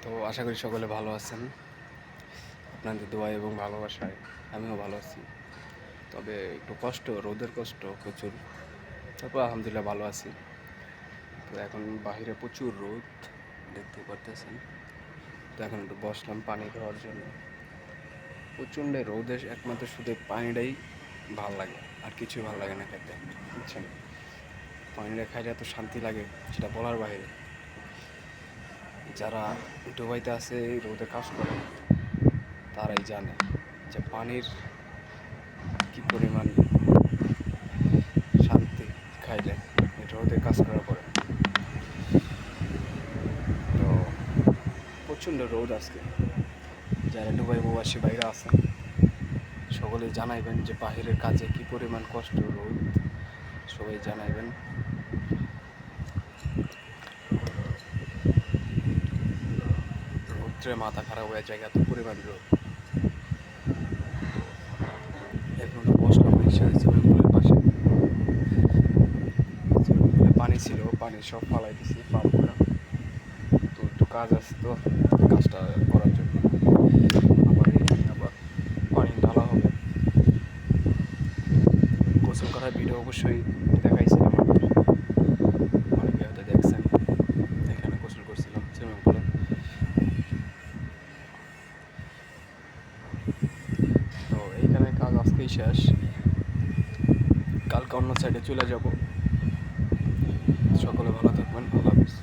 তো আশা করি সকলে ভালো আছেন। আপনাদের দোয়া এবং ভালোবাসায় আমিও ভালো আছি। তবে একটু কষ্ট, রোদের কষ্ট প্রচুর। তারপর আলহামদুলিল্লাহ ভালো আছি। তো এখন বাহিরে প্রচুর রোদ দেখতে পারতেছেন। তো এখন একটু বসলাম পানি খাওয়ার জন্য। প্রচণ্ড রোদে একমাত্র শুধু পানিটাই ভাল লাগে, আর কিছুই ভাল লাগে না খেতে, বুঝছেন? পানিটা খাইলে এত শান্তি লাগে সেটা বলার বাইরে। যারা দুবাইতে আছে রোদে কাজ করে তারাই জানে যে পানির কী পরিমাণ শান্তি খাইলে রোদে কাজ করার পরে। তো প্রচণ্ড রোদ আজকে। যারা দুবাই প্রবাসী বাইরে আছেন সকলেই জানাইবেন যে বাহিরের কাজে কী পরিমাণ কষ্ট, রোদ সবাই জানাইবেন। রৌদ্রে মাথা খারাপ হয়ে যায়, এত পরিমাণ রোদ। এখন তো বসলাম সুইমিং পুলের পাশে। সুইমিং পুলে পানি ছিল, পানি সব ফালাই দিছি পাম্প করে। তো একটু কাজ আছে, তো কাজটা করার জন্য আবার এখানে আবার পানি ঢালা হবে। গোসল করার ভিডিও অবশ্যই দেখাইছিলাম, অনেকে হয়তো দেখছেন। এখানে গোসল করছিলাম সুইমিং পুলে। তো এইখানে কাজ আজকেই শেষ, কালকে অন্য সাইডে চলে যাব। সকলে ভালো থাকবেন, আল্লাহ হাফিজ।